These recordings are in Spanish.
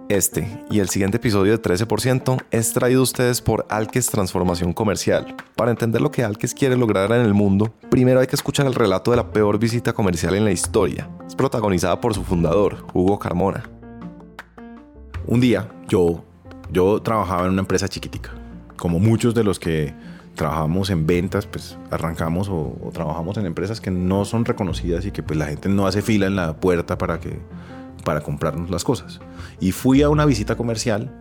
Este y el siguiente episodio de 13% es traído a ustedes por Alques Transformación Comercial. Para entender lo que Alques quiere lograr en el mundo, primero hay que escuchar el relato de la peor visita comercial en la historia. Es protagonizada por su fundador, Hugo Carmona. Un día yo trabajaba en una empresa chiquitica. Como muchos de los que trabajamos en ventas, pues arrancamos o trabajamos en empresas que no son reconocidas y que pues la gente no hace fila en la puerta para comprarnos las cosas. Y fui a una visita comercial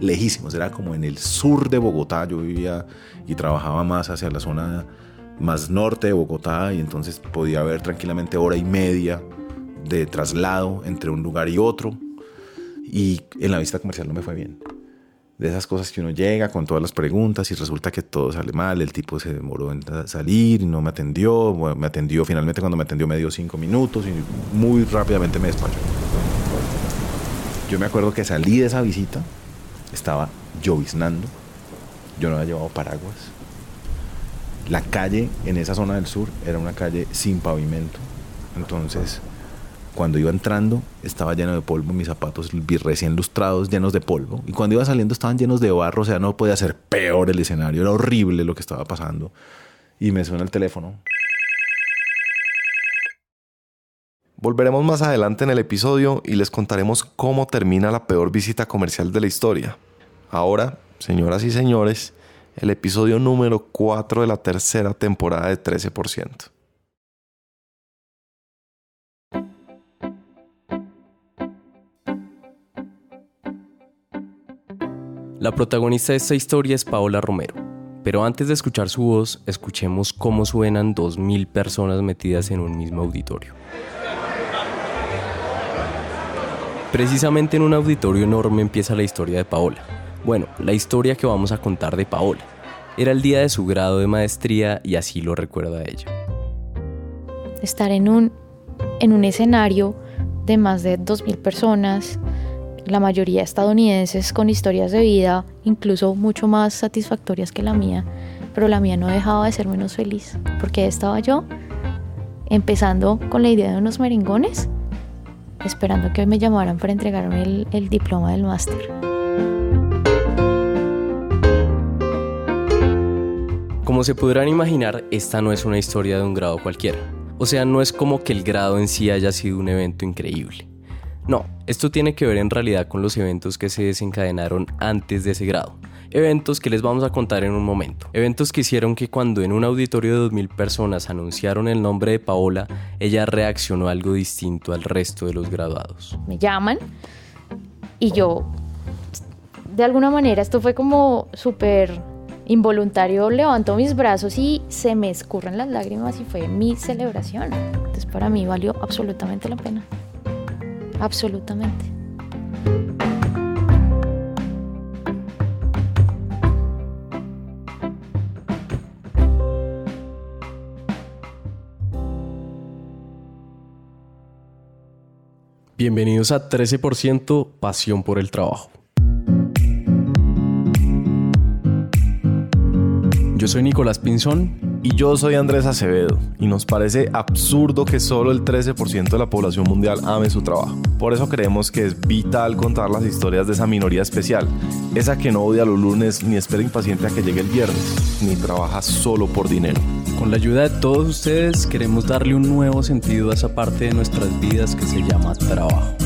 lejísimos, era como en el sur de Bogotá. Yo vivía y trabajaba más hacia la zona más norte de Bogotá, y entonces podía haber tranquilamente hora y media de traslado entre un lugar y otro. Y en la visita comercial no me fue bien. De esas cosas que uno llega con todas las preguntas y resulta que todo sale mal. El tipo se demoró en salir y no me atendió. Bueno, me atendió finalmente. Cuando me atendió me dio 5 minutos y muy rápidamente me despachó. Yo me acuerdo que salí de esa visita, estaba lloviznando, yo no había llevado paraguas. La calle en esa zona del sur era una calle sin pavimento. Entonces, cuando iba entrando, estaba lleno de polvo, mis zapatos recién lustrados, llenos de polvo. Y cuando iba saliendo estaban llenos de barro, o sea, no podía ser peor el escenario, era horrible lo que estaba pasando. Y me suena el teléfono. Volveremos más adelante en el episodio y les contaremos cómo termina la peor visita comercial de la historia. Ahora, señoras y señores, el episodio número 4 de la tercera temporada de 13%. La protagonista de esta historia es Paola Romero, pero antes de escuchar su voz, escuchemos cómo suenan 2.000 personas metidas en un mismo auditorio. Precisamente en un auditorio enorme empieza la historia de Paola. Bueno, la historia que vamos a contar de Paola. Era el día de su grado de maestría y así lo recuerda ella. Estar en un escenario de más de 2.000 personas, la mayoría estadounidenses con historias de vida incluso mucho más satisfactorias que la mía, pero la mía no dejaba de ser menos feliz, porque estaba yo empezando con la idea de unos merengones, esperando que me llamaran para entregarme el diploma del máster. Como se podrán imaginar, esta no es una historia de un grado cualquiera. O sea, no es como que el grado en sí haya sido un evento increíble. No, esto tiene que ver en realidad con los eventos que se desencadenaron antes de ese grado. Eventos que les vamos a contar en un momento. Eventos que hicieron que cuando en un auditorio de 2.000 personas anunciaron el nombre de Paola, ella reaccionó algo distinto al resto de los graduados. Me llaman y yo, de alguna manera, esto fue como súper involuntario, levanto mis brazos y se me escurren las lágrimas y fue mi celebración. Entonces para mí valió absolutamente la pena. Absolutamente. Bienvenidos a 13% Pasión por el Trabajo. Yo soy Nicolás Pinzón. Y yo soy Andrés Acevedo, y nos parece absurdo que solo el 13% de la población mundial ame su trabajo. Por eso creemos que es vital contar las historias de esa minoría especial, esa que no odia los lunes ni espera impaciente a que llegue el viernes, ni trabaja solo por dinero. Con la ayuda de todos ustedes queremos darle un nuevo sentido a esa parte de nuestras vidas que se llama trabajo.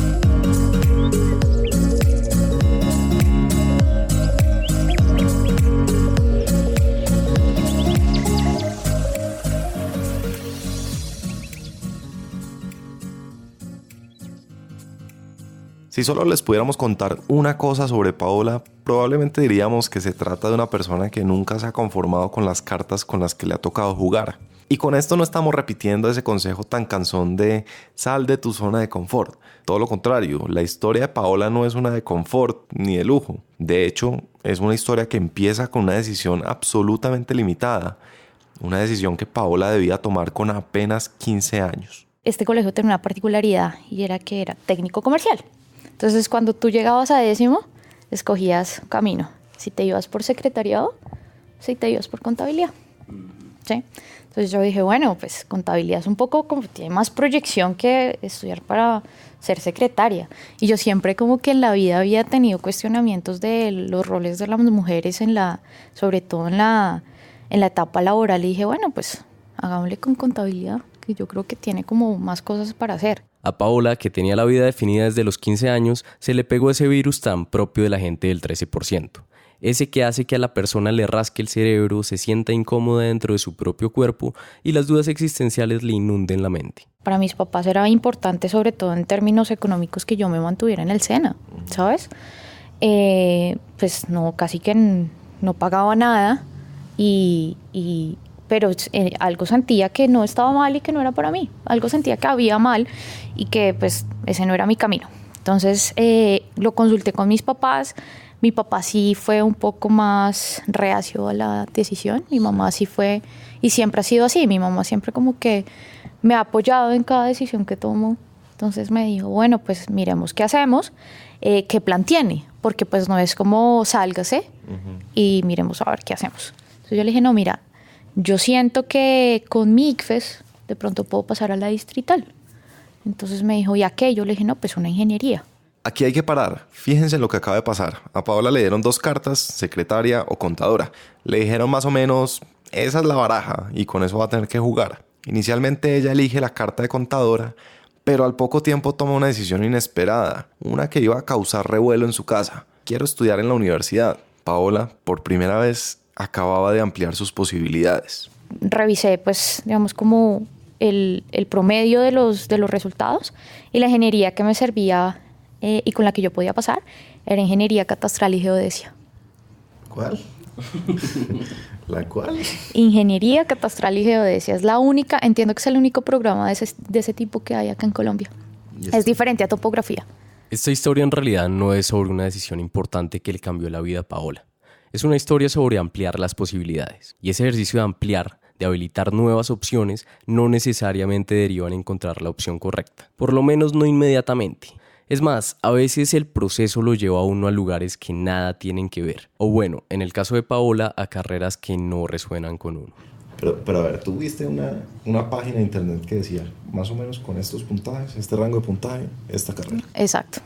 Si solo les pudiéramos contar una cosa sobre Paola, probablemente diríamos que se trata de una persona que nunca se ha conformado con las cartas con las que le ha tocado jugar. Y con esto no estamos repitiendo ese consejo tan cansón de sal de tu zona de confort. Todo lo contrario, la historia de Paola no es una de confort ni de lujo. De hecho, es una historia que empieza con una decisión absolutamente limitada. Una decisión que Paola debía tomar con apenas 15 años. Este colegio tenía una particularidad y era que era técnico comercial. Entonces, cuando tú llegabas a 10º, escogías camino. Si te ibas por secretariado, si te ibas por contabilidad. ¿sí? Entonces yo dije, bueno, pues contabilidad es un poco como, tiene más proyección que estudiar para ser secretaria. Y yo siempre como que en la vida había tenido cuestionamientos de los roles de las mujeres sobre todo en la etapa laboral. Y dije, bueno, pues hagámosle con contabilidad, que yo creo que tiene como más cosas para hacer. A Paola, que tenía la vida definida desde los 15 años, se le pegó ese virus tan propio de la gente del 13%. Ese que hace que a la persona le rasque el cerebro, se sienta incómoda dentro de su propio cuerpo y las dudas existenciales le inunden la mente. Para mis papás era importante, sobre todo en términos económicos, que yo me mantuviera en el SENA, ¿sabes? Pues no, casi que no pagaba nada, pero algo sentía que no estaba mal y que no era para mí. Algo sentía que había mal y que pues ese no era mi camino. Entonces lo consulté con mis papás. Mi papá sí fue un poco más reacio a la decisión. Mi mamá sí fue, y siempre ha sido así. Mi mamá siempre como que me ha apoyado en cada decisión que tomo. Entonces me dijo, bueno, pues miremos qué hacemos, qué plan tiene, porque pues no es como sálgase y miremos a ver qué hacemos. Entonces yo le dije, no, mira, yo siento que con mi ICFES de pronto puedo pasar a la distrital. Entonces me dijo, ¿y a qué? Yo le dije, no, pues una ingeniería. Aquí hay que parar. Fíjense en lo que acaba de pasar. A Paola le dieron 2 cartas, secretaria o contadora. Le dijeron más o menos, esa es la baraja y con eso va a tener que jugar. Inicialmente ella elige la carta de contadora, pero al poco tiempo toma una decisión inesperada, una que iba a causar revuelo en su casa. Quiero estudiar en la universidad. Paola, por primera vez, acababa de ampliar sus posibilidades. Revisé, pues, digamos, como el promedio de los resultados, y la ingeniería que me servía y con la que yo podía pasar era ingeniería catastral y geodesia. ¿Cuál? ¿La cual? Ingeniería catastral y geodesia. Es la única, entiendo que es el único programa de ese tipo que hay acá en Colombia. Es diferente a topografía. Esta historia en realidad no es sobre una decisión importante que le cambió la vida a Paola. Es una historia sobre ampliar las posibilidades. Y ese ejercicio de ampliar, de habilitar nuevas opciones, no necesariamente deriva en encontrar la opción correcta. Por lo menos no inmediatamente. Es más, a veces el proceso lo lleva a uno a lugares que nada tienen que ver. O bueno, en el caso de Paola, a carreras que no resuenan con uno. Pero a ver, tú viste una página de internet que decía, más o menos con estos puntajes, este rango de puntaje, esta carrera. Exacto.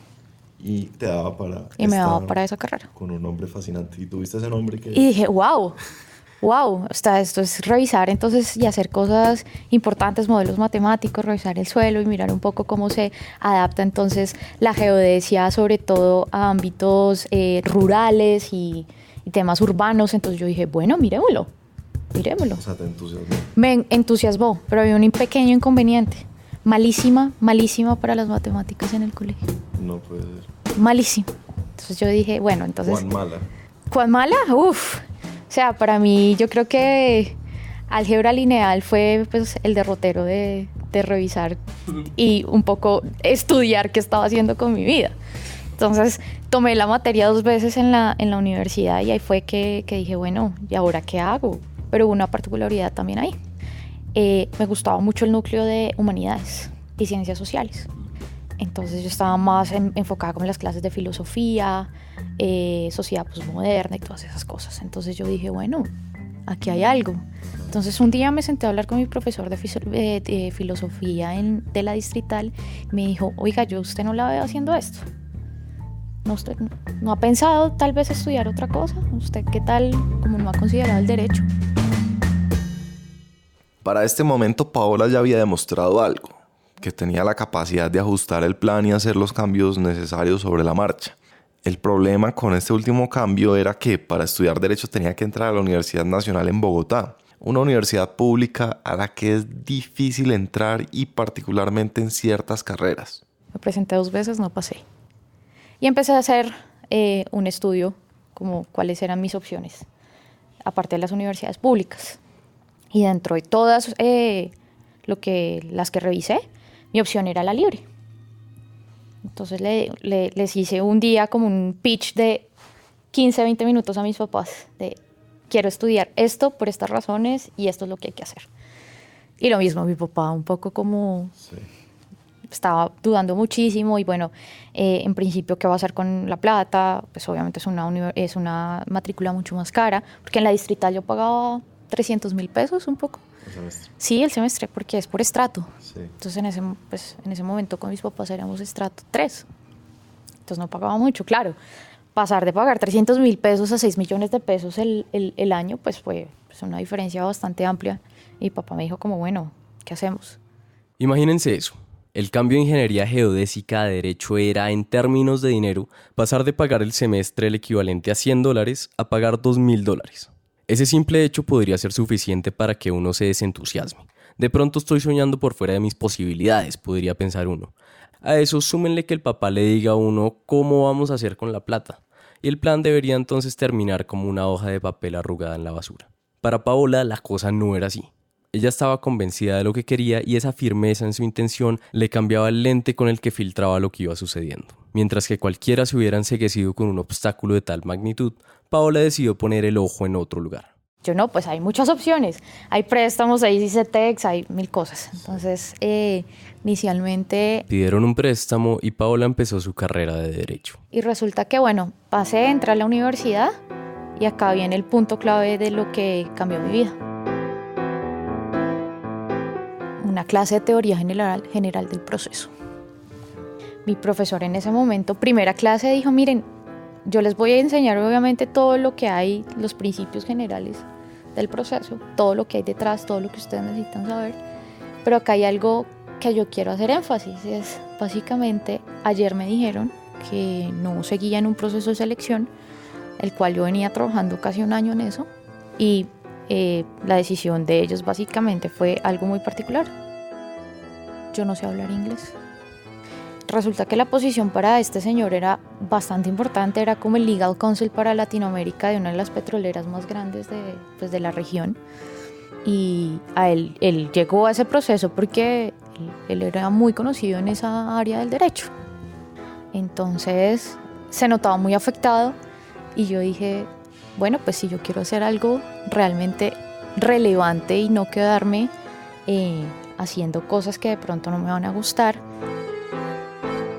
Y te daba para... Y me daba para esa carrera. Con un nombre fascinante. Y tuviste ese nombre que... Y dije, wow, o sea, esto es revisar entonces y hacer cosas importantes, modelos matemáticos, revisar el suelo y mirar un poco cómo se adapta entonces la geodesia, sobre todo a ámbitos rurales y temas urbanos. Entonces yo dije, bueno, miremoslo. O sea, te entusiasmó. Me entusiasmó, pero había un pequeño inconveniente. Malísima para las matemáticas en el colegio. No puede ser. Malísima. Entonces yo dije, bueno, entonces... ¿Cuán mala? ¿Cuán mala? Uf. O sea, para mí yo creo que álgebra lineal fue pues el derrotero de revisar y un poco estudiar qué estaba haciendo con mi vida. Entonces tomé la materia 2 veces en la universidad y ahí fue que dije, bueno, ¿y ahora qué hago? Pero hubo una particularidad también ahí. Me gustaba mucho el núcleo de humanidades y ciencias sociales. Entonces yo estaba más enfocada como en las clases de filosofía, sociedad posmoderna y todas esas cosas. Entonces yo dije, bueno, aquí hay algo. Entonces un día me senté a hablar con mi profesor de filosofía de la distrital. Me dijo, oiga, yo usted no la veo haciendo esto. ¿Usted no ha pensado tal vez estudiar otra cosa? ¿Usted qué tal, como no ha considerado el derecho? Para este momento Paola ya había demostrado algo, que tenía la capacidad de ajustar el plan y hacer los cambios necesarios sobre la marcha. El problema con este último cambio era que para estudiar Derecho tenía que entrar a la Universidad Nacional en Bogotá, una universidad pública a la que es difícil entrar y particularmente en ciertas carreras. Me presenté 2 veces, no pasé. Y empecé a hacer un estudio como cuáles eran mis opciones, aparte de las universidades públicas. Y dentro de todas las que revisé, mi opción era la libre. Entonces les hice un día como un pitch de 15, 20 minutos a mis papás de quiero estudiar esto por estas razones y esto es lo que hay que hacer. Y lo mismo, mi papá un poco como... Sí. Estaba dudando muchísimo y bueno, en principio, ¿qué va a hacer con la plata? Pues obviamente es una matrícula mucho más cara, porque en la distrital yo pagaba 300.000 pesos, un poco. ¿El semestre? Sí, el semestre, porque es por estrato. Sí. Entonces en ese momento con mis papás éramos estrato 3. Entonces no pagaba mucho, claro. Pasar de pagar 300.000 pesos a 6 millones de pesos el año, pues fue una diferencia bastante amplia. Y papá me dijo como, bueno, ¿qué hacemos? Imagínense eso. El cambio de ingeniería geodésica a derecho era, en términos de dinero, pasar de pagar el semestre el equivalente a $100 a pagar $2.000. Ese simple hecho podría ser suficiente para que uno se desentusiasme. De pronto estoy soñando por fuera de mis posibilidades, podría pensar uno. A eso súmenle que el papá le diga a uno cómo vamos a hacer con la plata. Y el plan debería entonces terminar como una hoja de papel arrugada en la basura. Para Paola la cosa no era así. Ella estaba convencida de lo que quería y esa firmeza en su intención le cambiaba el lente con el que filtraba lo que iba sucediendo. Mientras que cualquiera se hubiera enceguecido con un obstáculo de tal magnitud, Paola decidió poner el ojo en otro lugar. Yo no, pues hay muchas opciones. Hay préstamos, hay ICETEX, hay 1000 cosas. Entonces, inicialmente... Pidieron un préstamo y Paola empezó su carrera de Derecho. Y resulta que, bueno, pasé, entré a la universidad y acá viene el punto clave de lo que cambió mi vida. Una clase de teoría general del proceso. Mi profesor en ese momento, primera clase, dijo, miren, yo les voy a enseñar obviamente todo lo que hay, los principios generales del proceso, todo lo que hay detrás, todo lo que ustedes necesitan saber, pero acá hay algo que yo quiero hacer énfasis, es básicamente, ayer me dijeron que no seguía en un proceso de selección, el cual yo venía trabajando casi un año en eso, y la decisión de ellos básicamente fue algo muy particular. Yo no sé hablar inglés. Resulta que la posición para este señor era bastante importante, era como el legal counsel para Latinoamérica de una de las petroleras más grandes de la región. Y él llegó a ese proceso porque él era muy conocido en esa área del derecho. Entonces se notaba muy afectado y yo dije, bueno, pues si yo quiero hacer algo realmente relevante y no quedarme haciendo cosas que de pronto no me van a gustar,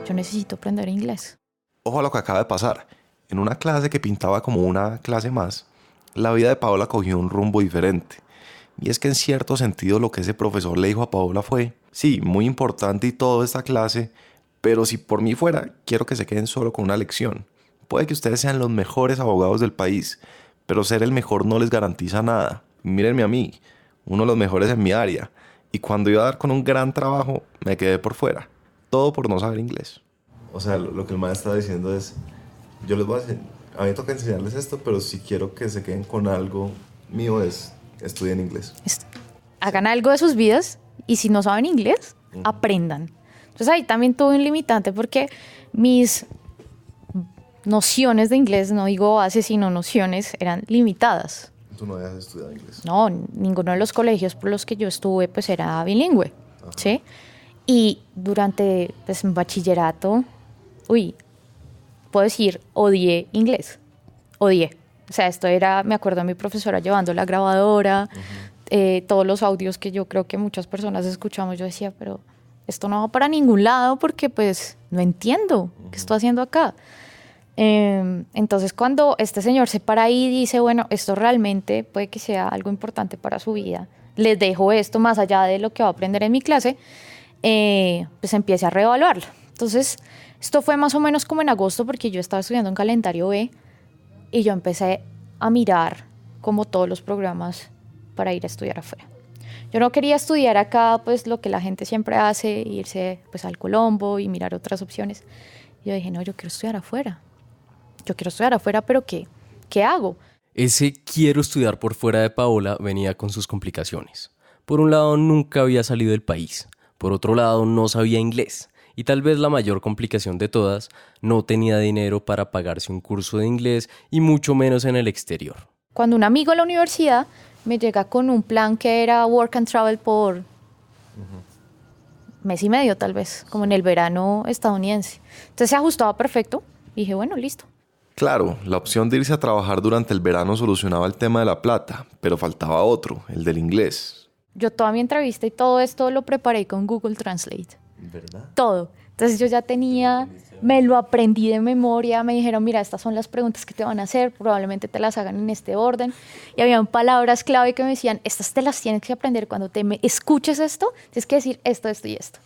yo necesito aprender inglés. Ojo a lo que acaba de pasar. En una clase que pintaba como una clase más, la vida de Paola cogió un rumbo diferente. Y es que en cierto sentido lo que ese profesor le dijo a Paola fue, sí, muy importante y todo esta clase, pero si por mí fuera, quiero que se queden solo con una lección. Puede que ustedes sean los mejores abogados del país, pero ser el mejor no les garantiza nada. Mírenme a mí, uno de los mejores en mi área. Y cuando iba a dar con un gran trabajo, me quedé por fuera. Todo por no saber inglés. O sea, lo que el maestro está diciendo es, yo les voy a decir, a mí me toca enseñarles esto, pero si quiero que se queden con algo mío es, estudien inglés. Hagan algo de sus vidas y si no saben inglés, aprendan. Entonces ahí también tuve un limitante porque mis nociones de inglés, no digo bases, sino nociones, eran limitadas. ¿Tú no habías estudiado inglés? No, ninguno de los colegios por los que yo estuve pues era bilingüe, ¿sí? Y durante pues, un bachillerato, puedo decir, odié inglés. Odié. O sea, esto era, me acuerdo de mi profesora llevando la grabadora, todos los audios que yo creo que muchas personas escuchamos, yo decía, pero esto no va para ningún lado porque pues no entiendo qué estoy haciendo acá. Entonces cuando este señor se para ahí y dice, bueno, esto realmente puede que sea algo importante para su vida, les dejo esto más allá de lo que va a aprender en mi clase, pues empiece a reevaluarlo. Entonces, esto fue más o menos como en agosto porque yo estaba estudiando en calendario B y yo empecé a mirar como todos los programas para ir a estudiar afuera. Yo no quería estudiar acá pues lo que la gente siempre hace, irse pues al Colombo y mirar otras opciones. Yo dije, no, yo quiero estudiar afuera. Yo quiero estudiar afuera, pero ¿qué hago? Ese quiero estudiar por fuera de Paola venía con sus complicaciones. Por un lado, nunca había salido del país. Por otro lado, no sabía inglés. Y tal vez la mayor complicación de todas, no tenía dinero para pagarse un curso de inglés y mucho menos en el exterior. Cuando un amigo de la universidad me llega con un plan que era work and travel por mes y medio tal vez, como en el verano estadounidense. Entonces se ajustaba perfecto y dije, bueno, listo. Claro, la opción de irse a trabajar durante el verano solucionaba el tema de la plata, pero faltaba otro, el del inglés. Yo toda mi entrevista y todo esto lo preparé con Google Translate. ¿Verdad? Todo. Entonces yo ya tenía, me lo aprendí de memoria, me dijeron, mira, estas son las preguntas que te van a hacer, probablemente te las hagan en este orden. Y habían palabras clave que me decían, estas te las tienes que aprender cuando escuches esto, tienes que decir esto, esto y esto.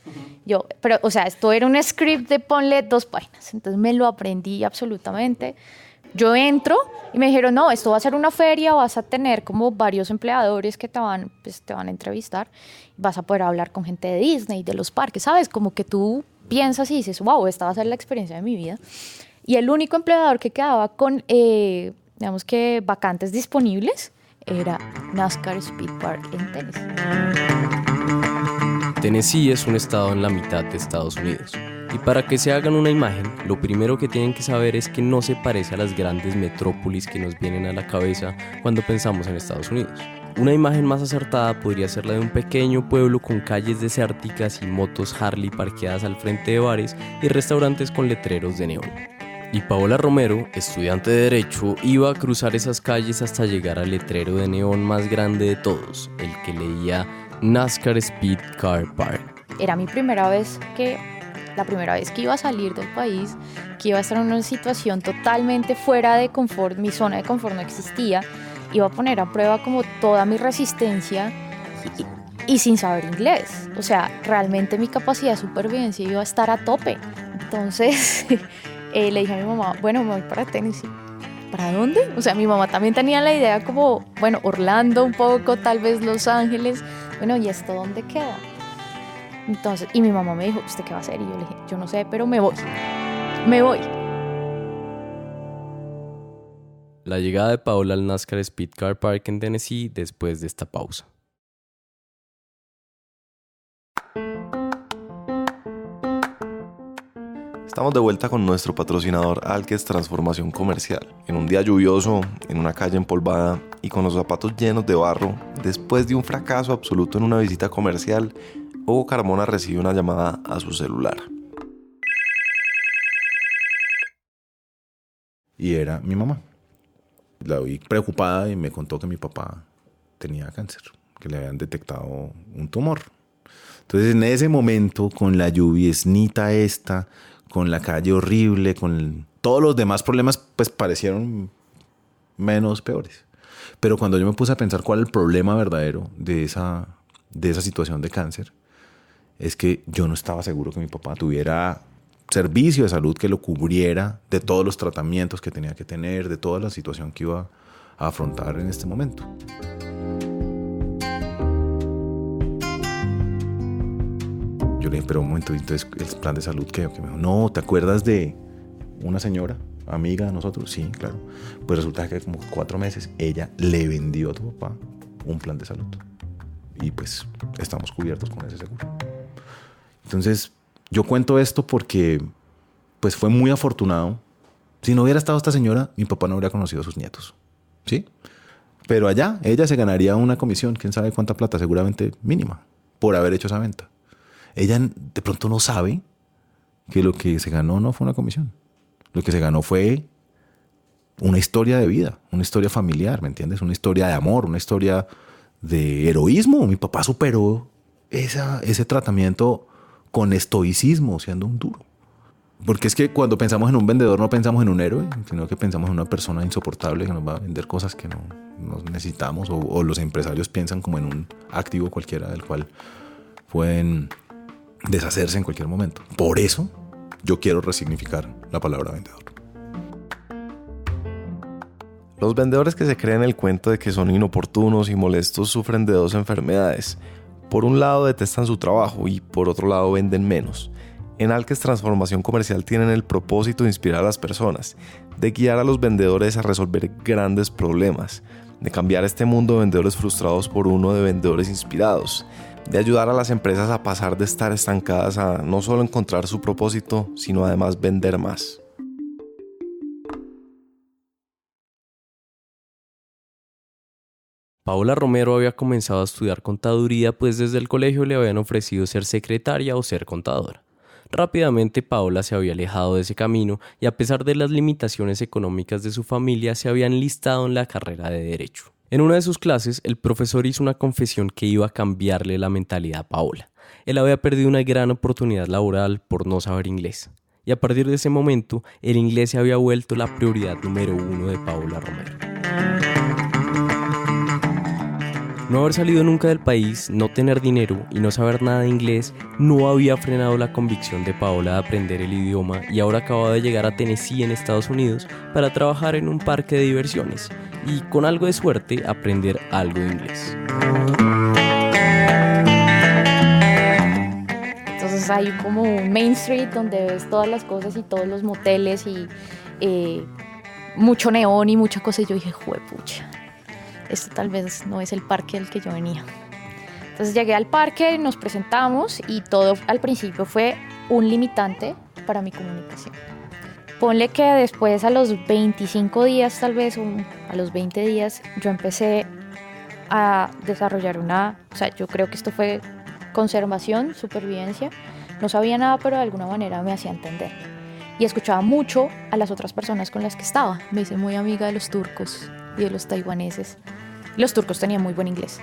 Yo, pero, o sea, esto era un script de ponle 2 páginas, entonces me lo aprendí absolutamente. Yo entro y me dijeron, no, esto va a ser una feria, vas a tener como varios empleadores que te van a entrevistar, vas a poder hablar con gente de Disney, de los parques, ¿sabes? Como que tú piensas y dices, wow, esta va a ser la experiencia de mi vida. Y el único empleador que quedaba con, digamos que vacantes disponibles era NASCAR Speed Park en Tennessee. Tennessee es un estado en la mitad de Estados Unidos. Y para que se hagan una imagen, lo primero que tienen que saber es que no se parece a las grandes metrópolis que nos vienen a la cabeza cuando pensamos en Estados Unidos. Una imagen más acertada podría ser la de un pequeño pueblo con calles desérticas y motos Harley parqueadas al frente de bares y restaurantes con letreros de neón. Y Paola Romero, estudiante de Derecho, iba a cruzar esas calles hasta llegar al letrero de neón más grande de todos, el que leía NASCAR Speed Car Park. Era la primera vez que iba a salir del país, que iba a estar en una situación totalmente fuera de confort, mi zona de confort no existía, iba a poner a prueba como toda mi resistencia y sin saber inglés. O sea, realmente mi capacidad de supervivencia iba a estar a tope. Entonces le dije a mi mamá, bueno, me voy para Tennessee. ¿Para dónde? O sea, mi mamá también tenía la idea como, bueno, Orlando un poco, tal vez Los Ángeles. Bueno, ¿y esto dónde queda? Entonces, y mi mamá me dijo, ¿usted qué va a hacer? Y yo le dije, yo no sé, pero me voy. La llegada de Paola al NASCAR Speed Car Park en Tennessee después de esta pausa. Estamos de vuelta con nuestro patrocinador Alques Transformación Comercial. En un día lluvioso, en una calle empolvada y con los zapatos llenos de barro, después de un fracaso absoluto en una visita comercial, Hugo Carmona recibe una llamada a su celular. Y era mi mamá. La vi preocupada y me contó que mi papá tenía cáncer, que le habían detectado un tumor. Entonces, en ese momento, con la lluviesnita esta, con la calle horrible, con todos los demás problemas, pues parecieron menos peores. Pero cuando yo me puse a pensar cuál era el problema verdadero de esa situación de cáncer, es que yo no estaba seguro que mi papá tuviera servicio de salud que lo cubriera de todos los tratamientos que tenía que tener, de toda la situación que iba a afrontar en este momento. Yo le dije, pero un momento, entonces el plan de salud, ¿qué? Me dijo, no, ¿te acuerdas de una señora, amiga de nosotros? Sí, claro. Pues resulta que como 4 meses ella le vendió a tu papá un plan de salud. Y pues estamos cubiertos con ese seguro. Entonces, yo cuento esto porque pues fue muy afortunado. Si no hubiera estado esta señora, mi papá no habría conocido a sus nietos. ¿Sí? Pero allá, ella se ganaría una comisión, quién sabe cuánta plata, seguramente mínima, por haber hecho esa venta. Ella de pronto no sabe que lo que se ganó no fue una comisión. Lo que se ganó fue una historia de vida, una historia familiar, ¿me entiendes? Una historia de amor, una historia de heroísmo. Mi papá superó ese tratamiento con estoicismo, siendo un duro. Porque es que cuando pensamos en un vendedor no pensamos en un héroe, sino que pensamos en una persona insoportable que nos va a vender cosas que no necesitamos, o los empresarios piensan como en un activo cualquiera del cual pueden deshacerse en cualquier momento. Por eso yo quiero resignificar la palabra vendedor. Los vendedores que se creen el cuento de que son inoportunos y molestos sufren de 2 enfermedades. Por un lado detestan su trabajo y por otro lado venden menos. En Alques Transformación Comercial tienen el propósito de inspirar a las personas, de guiar a los vendedores a resolver grandes problemas, de cambiar este mundo de vendedores frustrados por uno de vendedores inspirados, de ayudar a las empresas a pasar de estar estancadas a no solo encontrar su propósito, sino además vender más. Paola Romero había comenzado a estudiar contaduría, pues desde el colegio le habían ofrecido ser secretaria o ser contadora. Rápidamente Paola se había alejado de ese camino y a pesar de las limitaciones económicas de su familia se había enlistado en la carrera de Derecho. En una de sus clases, el profesor hizo una confesión que iba a cambiarle la mentalidad a Paola. Él había perdido una gran oportunidad laboral por no saber inglés. Y a partir de ese momento, el inglés se había vuelto la prioridad número 1 de Paola Romero. No haber salido nunca del país, no tener dinero y no saber nada de inglés no había frenado la convicción de Paola de aprender el idioma y ahora acababa de llegar a Tennessee en Estados Unidos para trabajar en un parque de diversiones y con algo de suerte aprender algo de inglés. Entonces hay como un Main Street donde ves todas las cosas y todos los moteles y mucho neón y mucha cosa y yo dije, juepucha. Esto tal vez no es el parque al que yo venía. Entonces llegué al parque, nos presentamos y todo al principio fue un limitante para mi comunicación. Ponle que después a los 25 días tal vez, o a los 20 días, yo empecé a desarrollar yo creo que esto fue conservación, supervivencia. No sabía nada, pero de alguna manera me hacía entender. Y escuchaba mucho a las otras personas con las que estaba. Me hice muy amiga de los turcos y de los taiwaneses. Los turcos tenían muy buen inglés.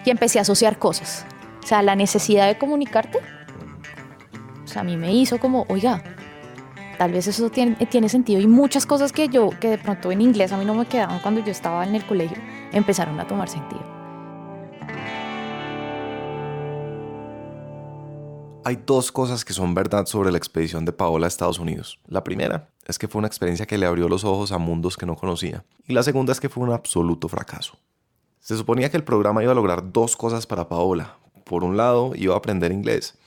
Y empecé a asociar cosas. O sea, la necesidad de comunicarte, a mí me hizo como, oiga, tal vez eso tiene sentido. Y muchas cosas que de pronto en inglés a mí no me quedaban cuando yo estaba en el colegio, empezaron a tomar sentido. Hay dos cosas que son verdad sobre la expedición de Paola a Estados Unidos. La primera es que fue una experiencia que le abrió los ojos a mundos que no conocía. Y la segunda es que fue un absoluto fracaso. Se suponía que el programa iba a lograr dos cosas para Paola. Por un lado, iba a aprender inglés.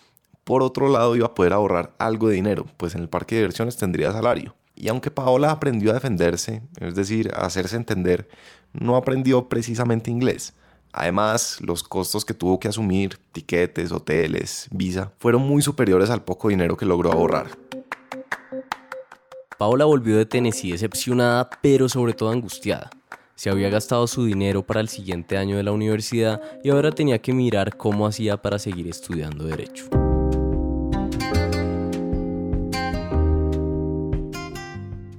Por otro lado, iba a poder ahorrar algo de dinero, pues en el parque de diversiones tendría salario. Y aunque Paola aprendió a defenderse, es decir, a hacerse entender, no aprendió precisamente inglés. Además, los costos que tuvo que asumir, tiquetes, hoteles, visa, fueron muy superiores al poco dinero que logró ahorrar. Paola volvió de Tennessee decepcionada, pero sobre todo angustiada. Se había gastado su dinero para el siguiente año de la universidad y ahora tenía que mirar cómo hacía para seguir estudiando Derecho.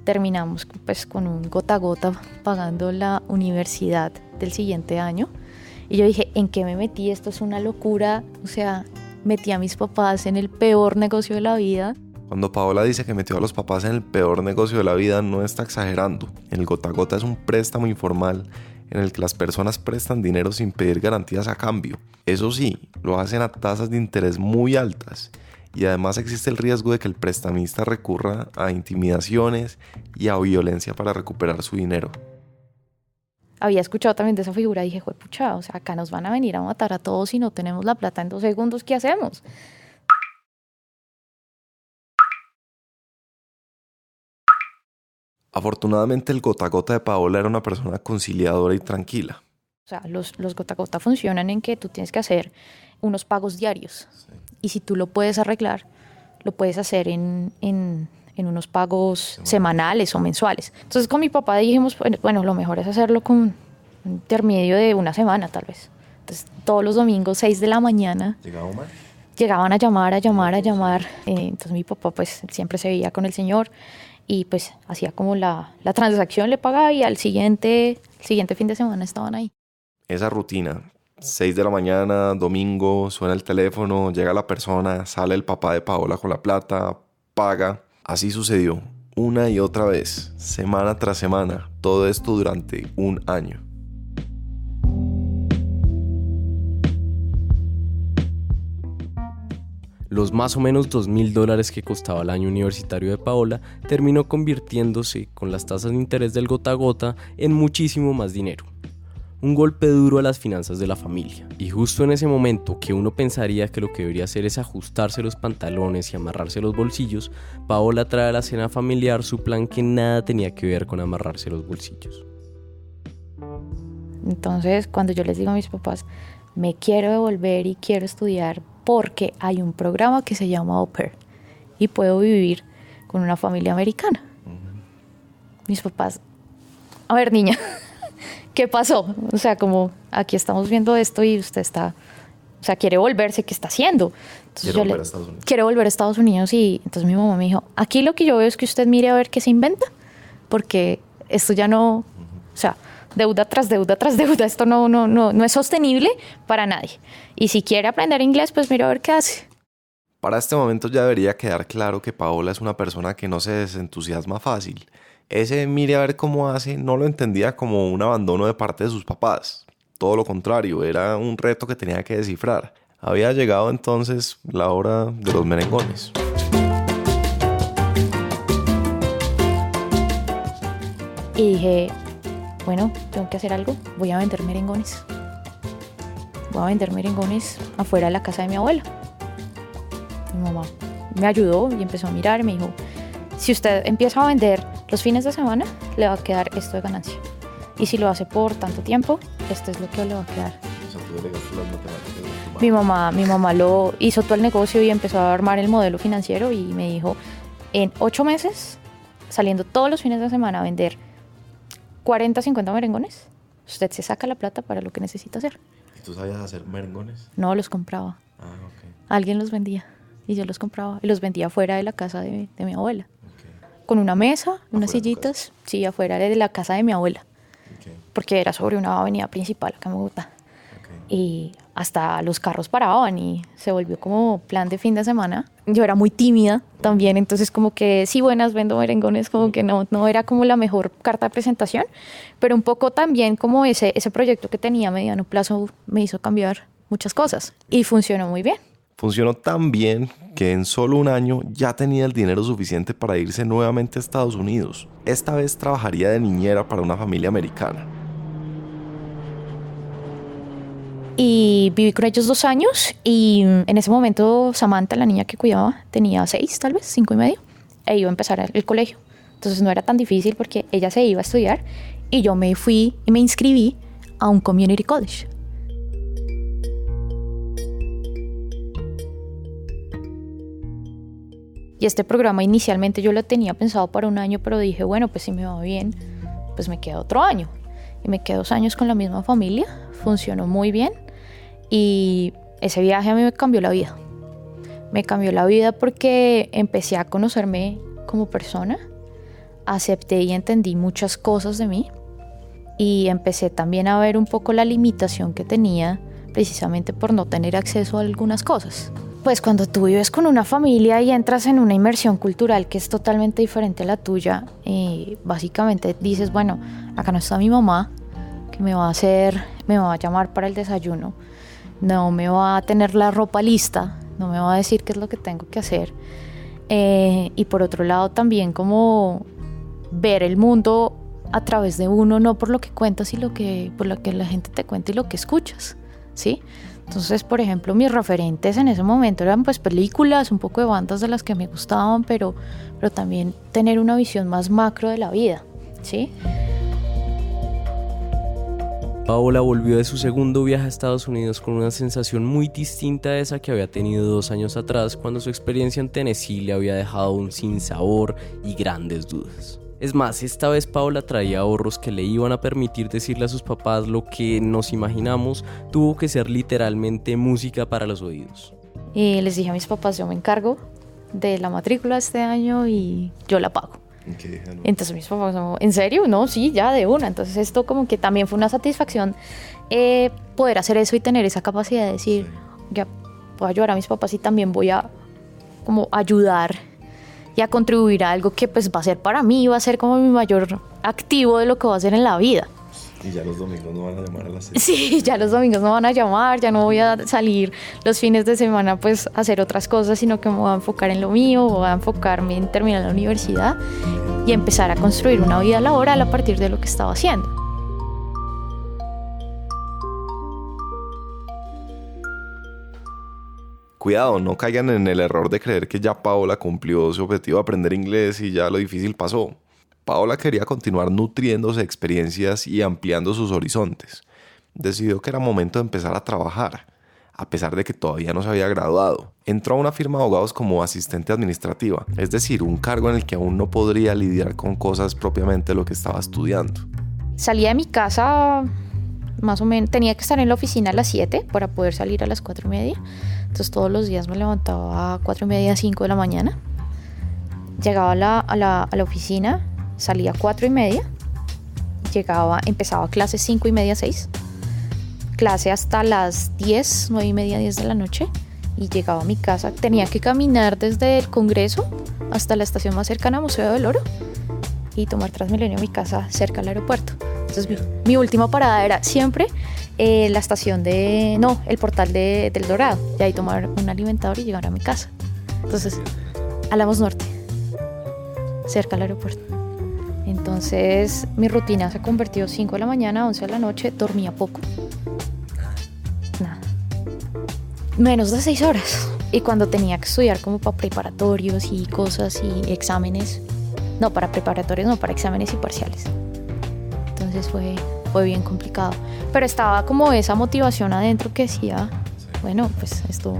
Terminamos pues con un gota a gota pagando la universidad del siguiente año. Y yo dije, ¿en qué me metí? Esto es una locura. O sea, metí a mis papás en el peor negocio de la vida. Cuando Paola dice que metió a los papás en el peor negocio de la vida, no está exagerando. El gota a gota es un préstamo informal en el que las personas prestan dinero sin pedir garantías a cambio. Eso sí, lo hacen a tasas de interés muy altas. Y además existe el riesgo de que el prestamista recurra a intimidaciones y a violencia para recuperar su dinero. Había escuchado también de esa figura y dije, juepucha, o sea, acá nos van a venir a matar a todos si no tenemos la plata en 2 segundos, ¿qué hacemos? Afortunadamente el gota a gota de Paola era una persona conciliadora y tranquila. O sea, los gota a gota funcionan en que tú tienes que hacer unos pagos diarios. Sí. Y si tú lo puedes arreglar, lo puedes hacer en unos pagos semanales o mensuales. Entonces con mi papá dijimos, bueno, lo mejor es hacerlo con un intermedio de 1 semana tal vez. Entonces todos los domingos, 6 de la mañana, llegaban a llamar. Entonces mi papá pues siempre se veía con el señor y pues hacía como la transacción, le pagaba y al siguiente fin de semana estaban ahí. Esa rutina, 6 de la mañana, domingo, suena el teléfono, llega la persona, sale el papá de Paola con la plata, paga. Así sucedió una y otra vez, semana tras semana, todo esto durante 1 año. Los más o menos $2,000 que costaba el año universitario de Paola terminó convirtiéndose, con las tasas de interés del gota a gota, en muchísimo más dinero. Un golpe duro a las finanzas de la familia. Y justo en ese momento que uno pensaría que lo que debería hacer es ajustarse los pantalones y amarrarse los bolsillos, Paola trae a la cena familiar su plan que nada tenía que ver con amarrarse los bolsillos. Entonces, cuando yo les digo a mis papás, me quiero devolver y quiero estudiar porque hay un programa que se llama Au Pair y puedo vivir con una familia americana. Mis papás, a ver, niña, ¿qué pasó? O sea, como aquí estamos viendo esto y usted está, o sea, quiere volverse, ¿qué está haciendo? Entonces quiero volver a Estados Unidos y entonces mi mamá me dijo, aquí lo que yo veo es que usted mire a ver qué se inventa, porque esto ya no, o sea, deuda tras deuda tras deuda. Esto no es sostenible para nadie. Y si quiere aprender inglés, pues mira a ver qué hace. Para este momento ya debería quedar claro que Paola es una persona que no se desentusiasma fácil. Ese mire a ver cómo hace no lo entendía como un abandono de parte de sus papás. Todo lo contrario, era un reto que tenía que descifrar. Había llegado entonces la hora de los merengones. Y dije, bueno, tengo que hacer algo, voy a vender merengones. Voy a vender merengones afuera de la casa de mi abuela. Mi mamá me ayudó y empezó a mirar y me dijo, si usted empieza a vender los fines de semana, le va a quedar esto de ganancia. Y si lo hace por tanto tiempo, esto es lo que le va a quedar. O sea, tú delegaste las matemáticas de tu Mi mamá lo hizo todo el negocio y empezó a armar el modelo financiero y me dijo, en 8 meses, saliendo todos los fines de semana a vender 40, 50 merengones, usted se saca la plata para lo que necesita hacer. ¿Y tú sabías hacer merengones? No, los compraba. Ah, ok. Alguien los vendía y yo los compraba. Y los vendía fuera de la casa de mi abuela. Okay. Con una mesa, unas ¿Afuera de tu sillitas, sí, afuera de la casa de mi abuela. Okay. Porque era sobre una avenida principal acá en Bogotá. Okay. Y hasta los carros paraban y se volvió como plan de fin de semana. Yo era muy tímida también, entonces como que sí, buenas, vendo merengones, como que no era como la mejor carta de presentación, pero un poco también como ese proyecto que tenía a mediano plazo me hizo cambiar muchas cosas y funcionó muy bien. Funcionó tan bien que en solo un año ya tenía el dinero suficiente para irse nuevamente a Estados Unidos. Esta vez trabajaría de niñera para una familia americana. Y viví con ellos 2 años y en ese momento Samantha, la niña que cuidaba, tenía 6 tal vez, 5 y medio, e iba a empezar el colegio. Entonces no era tan difícil porque ella se iba a estudiar y yo me fui y me inscribí a un community college. Y este programa inicialmente yo lo tenía pensado para 1 año, pero dije, bueno, pues si me va bien, pues me queda otro año. Y me quedé 2 años con la misma familia, funcionó muy bien. Y ese viaje a mí me cambió la vida. Me cambió la vida porque empecé a conocerme como persona, acepté y entendí muchas cosas de mí y empecé también a ver un poco la limitación que tenía precisamente por no tener acceso a algunas cosas. Pues cuando tú vives con una familia y entras en una inmersión cultural que es totalmente diferente a la tuya, básicamente dices, bueno, acá no está mi mamá, que me va a llamar para el desayuno, no me va a tener la ropa lista, no me va a decir qué es lo que tengo que hacer. Y por otro lado también como ver el mundo a través de uno, no por lo que cuentas y por lo que la gente te cuenta y lo que escuchas, ¿sí? Entonces, por ejemplo, mis referentes en ese momento eran pues películas, un poco de bandas de las que me gustaban, pero también tener una visión más macro de la vida, ¿sí? Paola volvió de su segundo viaje a Estados Unidos con una sensación muy distinta a esa que había tenido 2 años atrás, cuando su experiencia en Tennessee le había dejado un sinsabor y grandes dudas. Es más, esta vez Paola traía ahorros que le iban a permitir decirle a sus papás lo que nos imaginamos tuvo que ser literalmente música para los oídos. Y les dije a mis papás, yo me encargo de la matrícula este año y yo la pago. Okay, entonces mis papás, ¿en serio? No, sí, ya de una. Entonces esto como que también fue una satisfacción poder hacer eso y tener esa capacidad de decir, sí, ya puedo ayudar a mis papás y también voy a como ayudar y a contribuir a algo que pues va a ser para mí, va a ser como mi mayor activo de lo que voy a hacer en la vida. Y ya los domingos no van a llamar a las 6. Sí, ya los domingos no van a llamar, ya no voy a salir los fines de semana pues a hacer otras cosas, sino que me voy a enfocar en lo mío, voy a enfocarme en terminar la universidad y empezar a construir una vida laboral a partir de lo que estaba haciendo. Cuidado, no caigan en el error de creer que ya Paola cumplió su objetivo de aprender inglés y ya lo difícil pasó. Paola quería continuar nutriéndose de experiencias y ampliando sus horizontes. Decidió que era momento de empezar a trabajar, a pesar de que todavía no se había graduado. Entró a una firma de abogados como asistente administrativa, es decir, un cargo en el que aún no podría lidiar con cosas propiamente de lo que estaba estudiando. Salía de mi casa, más o menos, tenía que estar en la oficina a las 7 para poder salir a las 4:30. Entonces todos los días me levantaba a 4:30, 5 de la mañana. Llegaba a la oficina, salía a 4:30, empezaba clase 5:30, 6, clase hasta las 10, 9:30, 10 de la noche, y llegaba a mi casa. Tenía que caminar desde el Congreso hasta la estación más cercana, Museo del Oro, y tomar Transmilenio a mi casa cerca del aeropuerto. Entonces mi última parada era siempre la estación el portal del Dorado, y ahí tomar un alimentador y llegar a mi casa. Entonces, Álamos Norte, cerca del aeropuerto. Entonces mi rutina se convirtió 5 de la mañana, 11 de la noche, dormía poco. Nada. Menos de 6 horas. Y cuando tenía que estudiar como para preparatorios y cosas y exámenes, no, para preparatorios no, para exámenes y parciales. Entonces fue bien complicado. Pero estaba como esa motivación adentro que decía, bueno, pues esto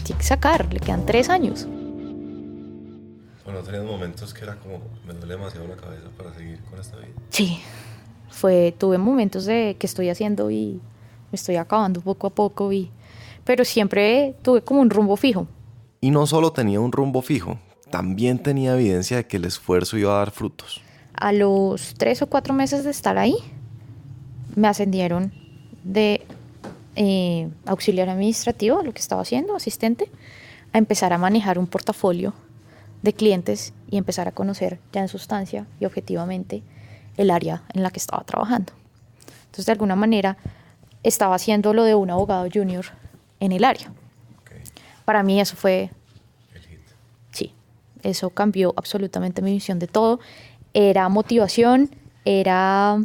tiene que sacar, le quedan 3 años. Bueno, tenías momentos que era como, me duele demasiado la cabeza para seguir con esta vida. Sí, tuve momentos de que estoy haciendo y me estoy acabando poco a poco, pero siempre tuve como un rumbo fijo. Y no solo tenía un rumbo fijo, también tenía evidencia de que el esfuerzo iba a dar frutos. A los 3 o 4 meses de estar ahí, me ascendieron de auxiliar administrativo, lo que estaba haciendo, asistente, a empezar a manejar un portafolio de clientes y empezar a conocer ya en sustancia y objetivamente el área en la que estaba trabajando. Entonces, de alguna manera, estaba haciendo lo de un abogado junior en el área. Okay. Para mí eso fue... el hit. Sí, eso cambió absolutamente mi visión de todo. Era motivación, era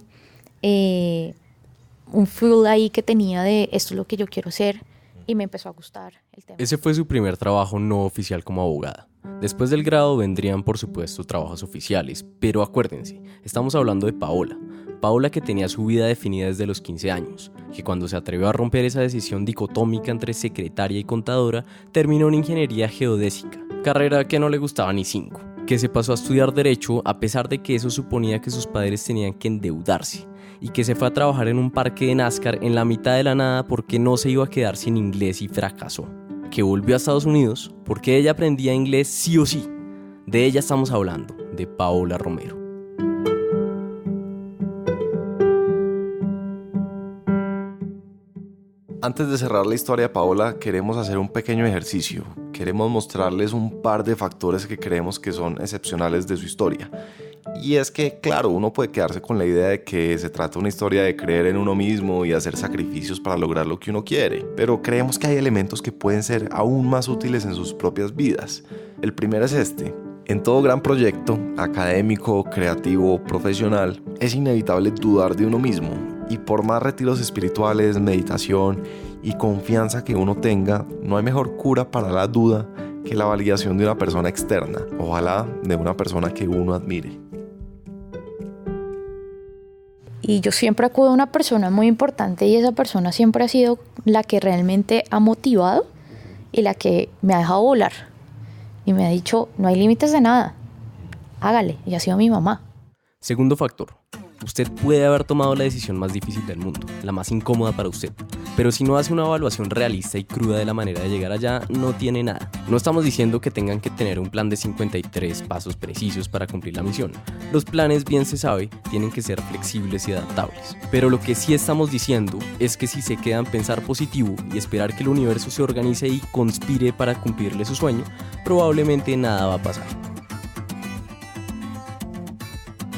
un fuel ahí que tenía de esto es lo que yo quiero hacer, y me empezó a gustar el tema. Ese fue su primer trabajo no oficial como abogada. Después del grado vendrían, por supuesto, trabajos oficiales, pero acuérdense, estamos hablando de Paola que tenía su vida definida desde los 15 años, que cuando se atrevió a romper esa decisión dicotómica entre secretaria y contadora, terminó en ingeniería geodésica, carrera que no le gustaba ni 5, que se pasó a estudiar Derecho a pesar de que eso suponía que sus padres tenían que endeudarse, y que se fue a trabajar en un parque de NASCAR en la mitad de la nada porque no se iba a quedar sin inglés y fracasó. Que volvió a Estados Unidos porque ella aprendía inglés sí o sí. De ella estamos hablando, de Paola Romero. Antes de cerrar la historia de Paola, queremos hacer un pequeño ejercicio. Queremos mostrarles un par de factores que creemos que son excepcionales de su historia. Y es que, claro, uno puede quedarse con la idea de que se trata de una historia de creer en uno mismo y hacer sacrificios para lograr lo que uno quiere. Pero creemos que hay elementos que pueden ser aún más útiles en sus propias vidas. El primero es este. En todo gran proyecto, académico, creativo, profesional, es inevitable dudar de uno mismo. Y por más retiros espirituales, meditación y confianza que uno tenga, no hay mejor cura para la duda que la validación de una persona externa, ojalá de una persona que uno admire. Y yo siempre acudo a una persona muy importante, y esa persona siempre ha sido la que realmente ha motivado y la que me ha dejado volar. Y me ha dicho, no hay límites de nada, hágale, y ha sido mi mamá. Segundo factor. Usted puede haber tomado la decisión más difícil del mundo, la más incómoda para usted, pero si no hace una evaluación realista y cruda de la manera de llegar allá, no tiene nada. No estamos diciendo que tengan que tener un plan de 53 pasos precisos para cumplir la misión. Los planes, bien se sabe, tienen que ser flexibles y adaptables. Pero lo que sí estamos diciendo es que si se quedan pensar positivo y esperar que el universo se organice y conspire para cumplirle su sueño, probablemente nada va a pasar.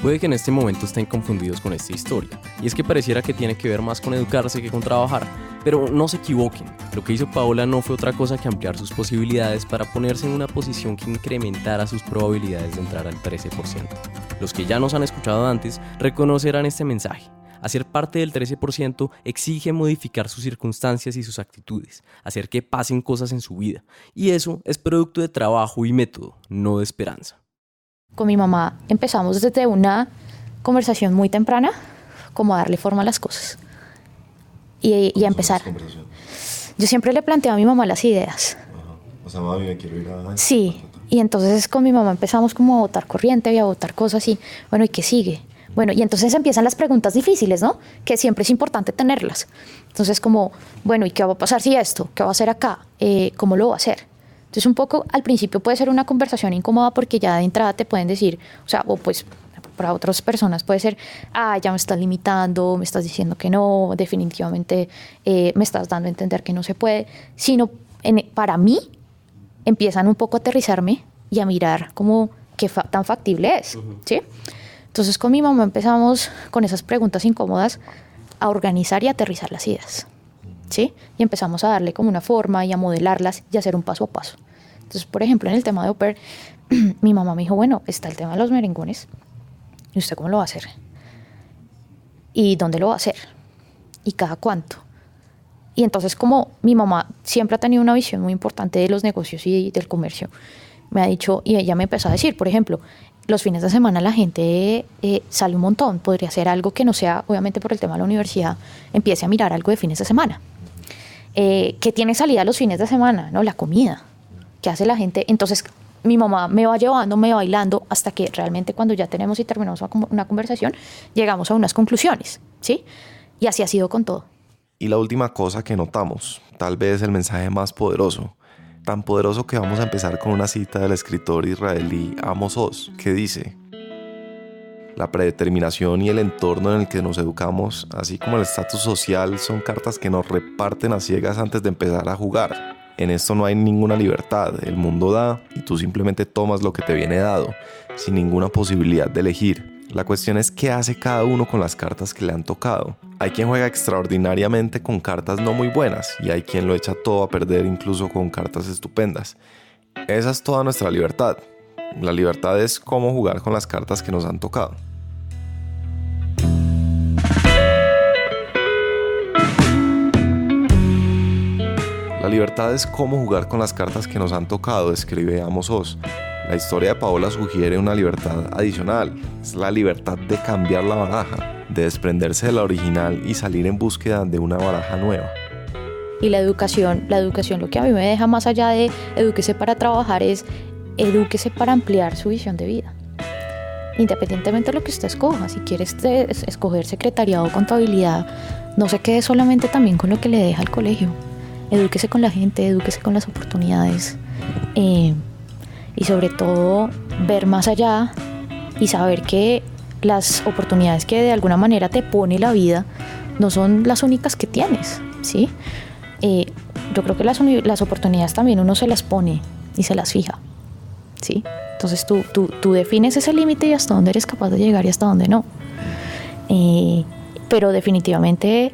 Puede que en este momento estén confundidos con esta historia, y es que pareciera que tiene que ver más con educarse que con trabajar, pero no se equivoquen, lo que hizo Paola no fue otra cosa que ampliar sus posibilidades para ponerse en una posición que incrementara sus probabilidades de entrar al 13%. Los que ya nos han escuchado antes reconocerán este mensaje. Hacer parte del 13% exige modificar sus circunstancias y sus actitudes, hacer que pasen cosas en su vida, y eso es producto de trabajo y método, no de esperanza. Con mi mamá empezamos desde una conversación muy temprana, como a darle forma a las cosas y a empezar. Yo siempre le planteaba a mi mamá las ideas. Ajá. O sea, mami, me quiero ir a... Sí, y entonces con mi mamá empezamos como a botar corriente y a botar cosas y, bueno, ¿y qué sigue? Bueno, y entonces empiezan las preguntas difíciles, ¿no? Que siempre es importante tenerlas. Entonces como, bueno, ¿y qué va a pasar si esto? ¿Qué va a hacer acá? ¿Cómo lo va a hacer? Entonces un poco al principio puede ser una conversación incómoda porque ya de entrada te pueden decir, o sea, o pues para otras personas puede ser, ya me estás limitando, me estás diciendo que no, definitivamente me estás dando a entender que no se puede, sino para mí empiezan un poco a aterrizarme y a mirar como qué tan factible es, ¿sí? Entonces con mi mamá empezamos con esas preguntas incómodas a organizar y aterrizar las ideas, ¿sí? Y empezamos a darle como una forma y a modelarlas y a hacer un paso a paso. Entonces, por ejemplo, en el tema de au pair, mi mamá me dijo, bueno, está el tema de los merengones, ¿y usted cómo lo va a hacer? ¿Y dónde lo va a hacer? ¿Y cada cuánto? Y entonces, como mi mamá siempre ha tenido una visión muy importante de los negocios y del comercio, me ha dicho, y ella me empezó a decir, por ejemplo, los fines de semana la gente sale un montón, podría ser algo que no sea, obviamente por el tema de la universidad, empiece a mirar algo de fines de semana. ¿Qué tiene salida los fines de semana? ¿No? La comida. ¿Qué hace la gente? Entonces mi mamá me va llevando, me va bailando hasta que realmente cuando ya tenemos y terminamos una conversación, llegamos a unas conclusiones, ¿sí? Y así ha sido con todo. Y la última cosa que notamos, tal vez el mensaje más poderoso, tan poderoso que vamos a empezar con una cita del escritor israelí Amos Oz, que dice: la predeterminación y el entorno en el que nos educamos, así como el estatus social, son cartas que nos reparten a ciegas antes de empezar a jugar. En esto no hay ninguna libertad, el mundo da y tú simplemente tomas lo que te viene dado, sin ninguna posibilidad de elegir. La cuestión es qué hace cada uno con las cartas que le han tocado. Hay quien juega extraordinariamente con cartas no muy buenas y hay quien lo echa todo a perder incluso con cartas estupendas. Esa es toda nuestra libertad. La libertad es cómo jugar con las cartas que nos han tocado. La libertad es cómo jugar con las cartas que nos han tocado, escribe Amos Oz. La historia de Paola sugiere una libertad adicional. Es la libertad de cambiar la baraja, de desprenderse de la original y salir en búsqueda de una baraja nueva. Y la educación lo que a mí me deja más allá de edúquese para trabajar es edúquese para ampliar su visión de vida. Independientemente de lo que usted escoja, si quiere escoger secretariado o contabilidad, no se quede solamente también con lo que le deja el colegio. Edúquese con la gente, edúquese con las oportunidades y sobre todo ver más allá y saber que las oportunidades que de alguna manera te pone la vida no son las únicas que tienes, ¿sí? Yo creo que las oportunidades también uno se las pone y se las fija, ¿sí? Entonces tú defines ese límite y hasta dónde eres capaz de llegar y hasta dónde no. Pero definitivamente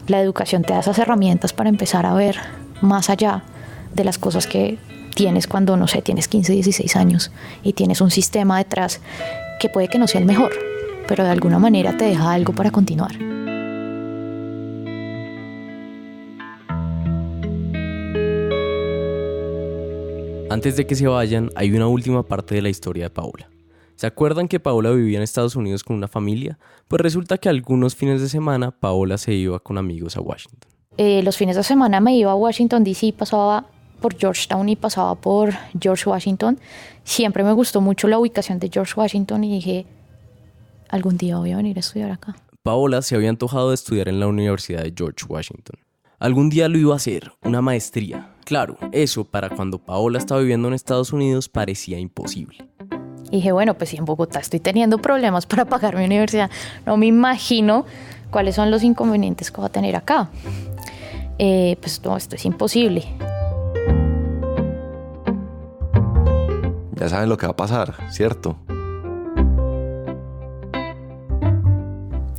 la educación te da esas herramientas para empezar a ver más allá de las cosas que tienes cuando, no sé, tienes 15, 16 años y tienes un sistema detrás que puede que no sea el mejor, pero de alguna manera te deja algo para continuar. Antes de que se vayan, hay una última parte de la historia de Paola. ¿Se acuerdan que Paola vivía en Estados Unidos con una familia? Pues resulta que algunos fines de semana Paola se iba con amigos a Washington. Los fines de semana me iba a Washington D.C., pasaba por Georgetown y pasaba por George Washington. Siempre me gustó mucho la ubicación de George Washington y dije, algún día voy a venir a estudiar acá. Paola se había antojado de estudiar en la Universidad de George Washington. Algún día lo iba a hacer, una maestría. Claro, eso para cuando Paola estaba viviendo en Estados Unidos parecía imposible. Y dije, bueno, pues si en Bogotá estoy teniendo problemas para pagar mi universidad, no me imagino cuáles son los inconvenientes que voy a tener acá. Pues no, esto es imposible. Ya saben lo que va a pasar, ¿cierto?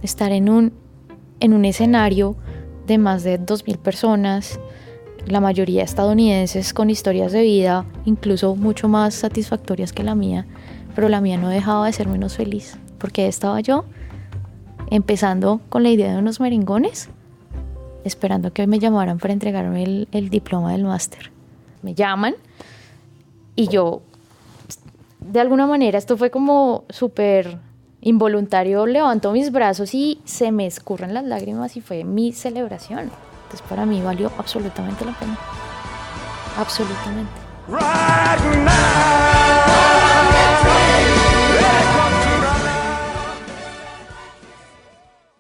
Estar en un escenario de más de 2.000 personas, la mayoría estadounidenses con historias de vida incluso mucho más satisfactorias que la mía, pero la mía no dejaba de ser menos feliz, porque estaba yo empezando con la idea de unos merengones, esperando que me llamaran para entregarme el diploma del máster. Me llaman y yo, de alguna manera, esto fue como súper involuntario, levanto mis brazos y se me escurren las lágrimas y fue mi celebración. Entonces para mí valió absolutamente la pena. Absolutamente.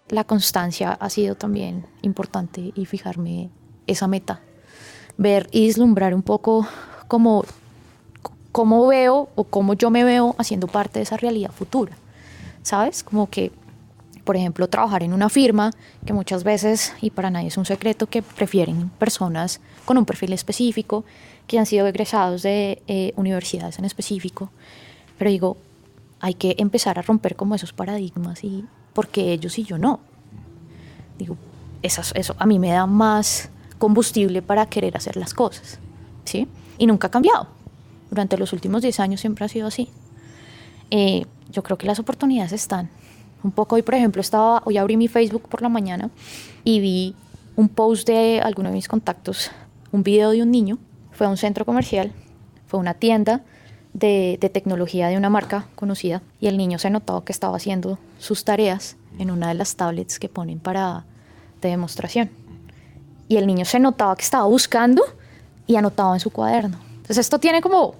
La constancia ha sido también importante y fijarme esa meta. Ver y vislumbrar un poco cómo veo o cómo yo me veo haciendo parte de esa realidad futura. ¿sabes? Como que, por ejemplo, trabajar en una firma, que muchas veces, y para nadie es un secreto, que prefieren personas con un perfil específico, que han sido egresados de universidades en específico. Pero digo, hay que empezar a romper como esos paradigmas, y porque ellos y yo no. Digo, eso a mí me da más combustible para querer hacer las cosas, ¿sí? Y nunca ha cambiado. Durante los últimos 10 años siempre ha sido así. Yo creo que las oportunidades están. Un poco hoy, por ejemplo, hoy abrí mi Facebook por la mañana y vi un post de alguno de mis contactos, un video de un niño. Fue a un centro comercial, fue a una tienda de tecnología de una marca conocida, y el niño se notaba que estaba haciendo sus tareas en una de las tablets que ponen de demostración. Y el niño se notaba que estaba buscando y anotaba en su cuaderno. Entonces esto tiene como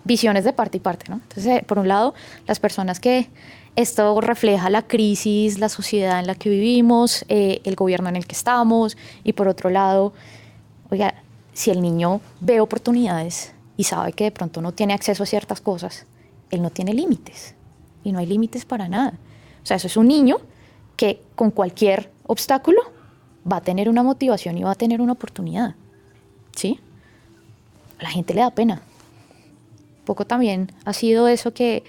visiones de parte y parte, ¿no? Entonces, por un lado, las personas que esto refleja la crisis, la sociedad en la que vivimos, el gobierno en el que estamos, y por otro lado, oiga, si el niño ve oportunidades y sabe que de pronto no tiene acceso a ciertas cosas, él no tiene límites, y no hay límites para nada. O sea, eso es un niño que con cualquier obstáculo va a tener una motivación y va a tener una oportunidad, ¿sí? A la gente le da pena. Poco también ha sido eso, que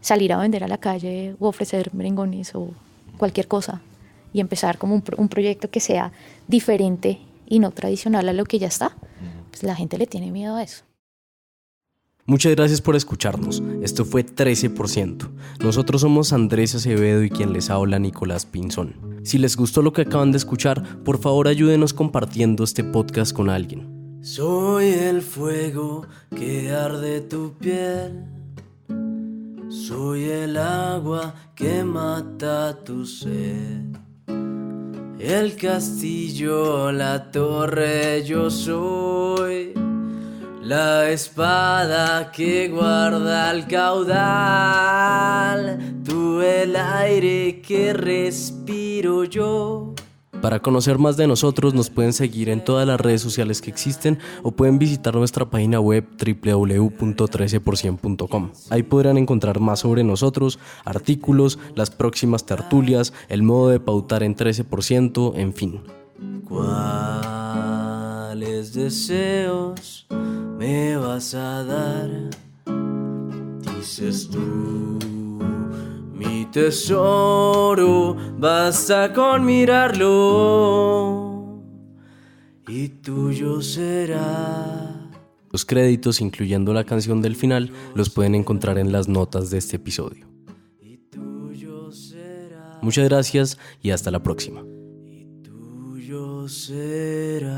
salir a vender a la calle o ofrecer merengones o cualquier cosa y empezar como un proyecto que sea diferente y no tradicional a lo que ya está. Pues la gente le tiene miedo a eso. Muchas gracias por escucharnos. Esto fue 13%. Nosotros somos Andrés Acevedo y quien les habla, Nicolás Pinzón. Si les gustó lo que acaban de escuchar, por favor ayúdenos compartiendo este podcast con alguien. Soy el fuego que arde tu piel. Soy el agua que mata tu sed. El castillo, la torre, yo soy. La espada que guarda el caudal. Tú el aire que respiro yo. Para conocer más de nosotros nos pueden seguir en todas las redes sociales que existen o pueden visitar nuestra página web www.13%.com. Ahí podrán encontrar más sobre nosotros, artículos, las próximas tertulias, el modo de pautar en 13%, en fin. ¿Cuáles deseos me vas a dar? Dices tú, mi tesoro, basta con mirarlo y tuyo será. Los créditos, incluyendo la canción del final, los pueden encontrar en las notas de este episodio. Muchas gracias y hasta la próxima. Y tuyo será.